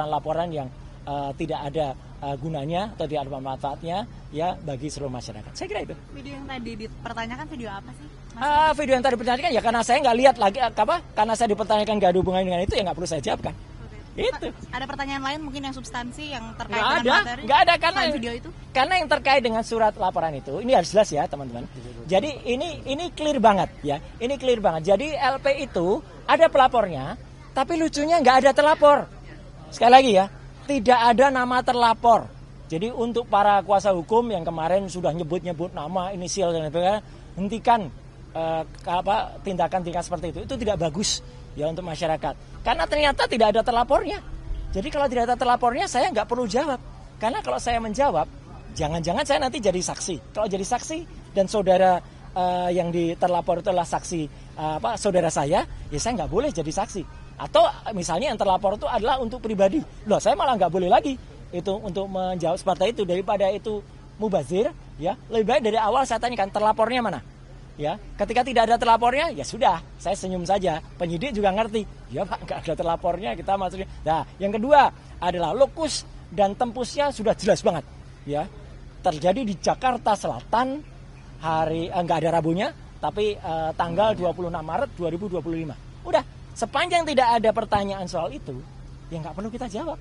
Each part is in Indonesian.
laporan yang tidak ada gunanya atau tidak ada manfaatnya ya bagi seluruh masyarakat. Saya kira itu. Video yang tadi dipertanyakan video apa sih? Video yang tadi dipertanyakan ya karena saya nggak lihat lagi karena saya dipertanyakan nggak ada hubungannya dengan itu ya nggak perlu saya jawabkan. Itu. Ada pertanyaan lain mungkin yang substansi yang terkait dengan materi? Nggak ada karena video itu. Karena yang terkait dengan surat laporan itu ini harus jelas ya teman-teman. Jadi ini clear banget ya. Ini clear banget. Jadi LP itu ada pelapornya, tapi lucunya nggak ada terlapor. Sekali lagi ya, tidak ada nama terlapor. Jadi untuk para kuasa hukum yang kemarin sudah nyebut-nyebut nama, inisial dan sebagainya, hentikan tindakan-tindakan seperti itu. Itu tidak bagus ya untuk masyarakat. Karena ternyata tidak ada terlapornya. Jadi kalau tidak ada terlapornya, saya nggak perlu jawab. Karena kalau saya menjawab, jangan-jangan saya nanti jadi saksi. Kalau jadi saksi dan saudara yang terlapor itu adalah saksi saudara saya, ya saya nggak boleh jadi saksi. Atau misalnya yang terlapor itu adalah untuk pribadi. Loh, saya malah nggak boleh lagi itu untuk menjawab seperti itu. Daripada itu mubazir, ya lebih baik dari awal saya tanyakan terlapornya mana. Ya, ketika tidak ada terlapornya, ya sudah, saya senyum saja. Penyidik juga ngerti, ya Pak, nggak ada terlapornya, kita maksudnya. Nah, yang kedua adalah lokus dan tempusnya sudah jelas banget. Ya, terjadi di Jakarta Selatan hari nggak ada Rabunya, tapi tanggal 26 Maret 2025. Udah, sepanjang tidak ada pertanyaan soal itu, ya nggak perlu kita jawab.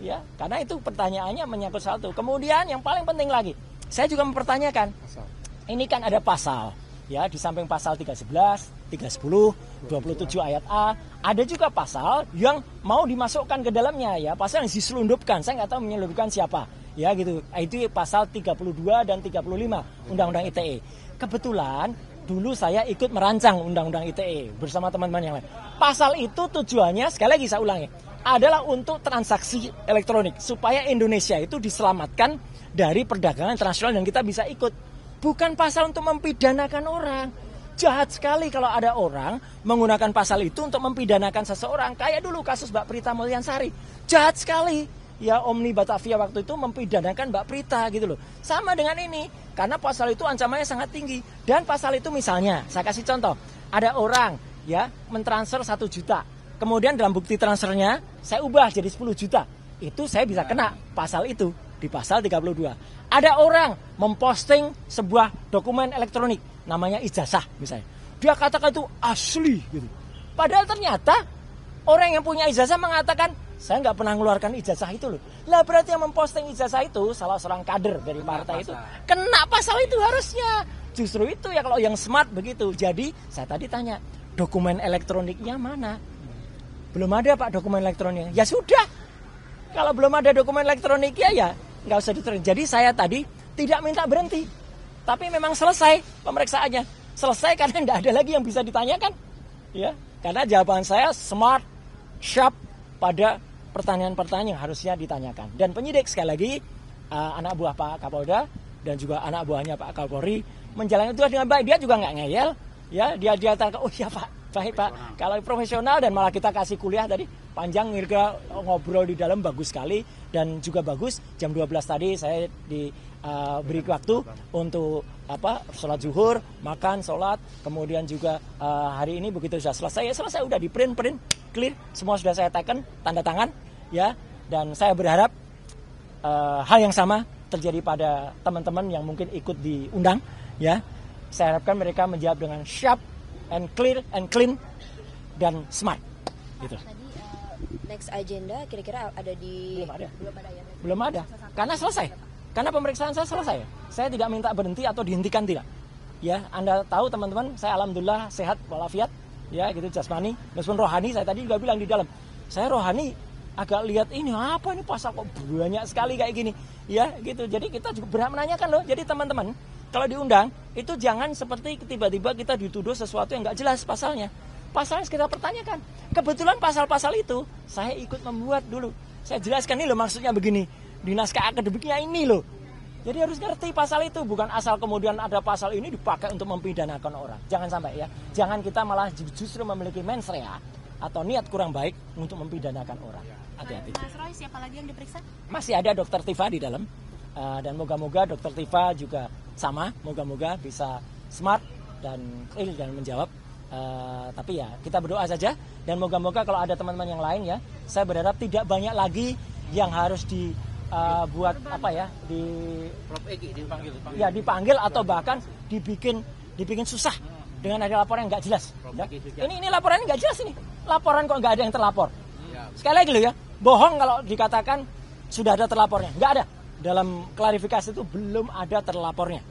Ya, karena itu pertanyaannya menyangkut soal itu. Kemudian yang paling penting lagi, saya juga mempertanyakan, ini kan ada pasal. Ya, di samping pasal 311, 310, 27 ayat A, ada juga pasal yang mau dimasukkan ke dalamnya ya, pasal yang diselundupkan. Saya nggak tahu menyelundupkan siapa. Ya gitu. Itu pasal 32 dan 35 Undang-Undang ITE. Kebetulan dulu saya ikut merancang Undang-Undang ITE bersama teman-teman yang lain. Pasal itu tujuannya, sekali lagi saya ulangi, adalah untuk transaksi elektronik supaya Indonesia itu diselamatkan dari perdagangan internasional dan kita bisa ikut. Bukan pasal untuk mempidanakan orang. Jahat sekali kalau ada orang menggunakan pasal itu untuk mempidanakan seseorang. Kayak dulu kasus Mbak Prita Mulyansari. Jahat sekali. Ya Omni Batavia waktu itu mempidanakan Mbak Prita gitu loh. Sama dengan ini. Karena pasal itu ancamannya sangat tinggi. Dan pasal itu misalnya, saya kasih contoh. Ada orang ya mentransfer 1 juta. Kemudian dalam bukti transfernya saya ubah jadi 10 juta. Itu saya bisa kena pasal itu. Di pasal 32. Ada orang memposting sebuah dokumen elektronik namanya ijazah misalnya. Dia katakan itu asli gitu. Padahal ternyata orang yang punya ijazah mengatakan saya nggak pernah mengeluarkan ijazah itu loh. Lah berarti yang memposting ijazah itu salah seorang kader dari partai itu. Kena pasal itu harusnya. Justru itu ya kalau yang smart begitu. Jadi saya tadi tanya dokumen elektroniknya mana? Belum ada Pak dokumen elektroniknya. Ya sudah. Kalau belum ada dokumen elektroniknya ya nggak usah diterima. Jadi saya tadi tidak minta berhenti, tapi memang selesai pemeriksaannya. Selesai karena nggak ada lagi yang bisa ditanyakan, ya. Karena jawaban saya smart, sharp pada pertanyaan-pertanyaan yang harusnya ditanyakan. Dan penyidik sekali lagi anak buah Pak Kapolda dan juga anak buahnya Pak Kapolri menjalankan tugas dengan baik. Dia juga nggak ngeyel, ya. Dia oh ya Pak, baik Pak. Kalau profesional dan malah kita kasih kuliah tadi. Panjang Mirga ngobrol di dalam bagus sekali dan juga bagus jam 12 tadi saya diberi waktu untuk sholat zuhur, makan, sholat, kemudian juga hari ini begitu sudah selesai ya selesai udah di print clear semua sudah saya teken tanda tangan ya dan saya berharap hal yang sama terjadi pada teman-teman yang mungkin ikut diundang ya saya harapkan mereka menjawab dengan sharp and clear and clean dan smart gitu. Next agenda kira-kira ada di belum ada karena selesai karena pemeriksaan saya selesai saya tidak minta berhenti atau dihentikan tidak ya Anda tahu teman-teman saya alhamdulillah sehat walafiat ya gitu jasmani meskipun rohani saya tadi juga bilang di dalam saya rohani agak lihat ini apa ini pasal kok banyak sekali kayak gini ya gitu jadi kita juga berhak menanyakan loh jadi teman-teman kalau diundang itu jangan seperti tiba-tiba kita dituduh sesuatu yang nggak jelas pasalnya kita pertanyakan. Kebetulan pasal-pasal itu saya ikut membuat dulu. Saya jelaskan ini loh maksudnya begini. Di naskah akademiknya ini loh. Jadi harus ngerti pasal itu. Bukan asal kemudian ada pasal ini dipakai untuk mempidanakan orang. Jangan sampai ya. Jangan kita malah justru memiliki mens rea atau niat kurang baik untuk mempidanakan orang. Hati-hati. Mas Roy, siapa lagi yang diperiksa? Masih ada Dokter Tifa di dalam. Dan moga-moga Dokter Tifa juga sama. Moga-moga bisa smart dan clear dan menjawab Tapi ya kita berdoa saja dan moga-moga kalau ada teman-teman yang lain ya, saya berharap tidak banyak lagi yang harus dibuat dipanggil atau bahkan dibikin susah dengan ada laporan yang nggak jelas. Ya. Ini laporan nggak jelas ini. Laporan kok nggak ada yang terlapor. Sekali lagi loh ya, bohong kalau dikatakan sudah ada terlapornya. Nggak ada. Dalam klarifikasi itu belum ada terlapornya.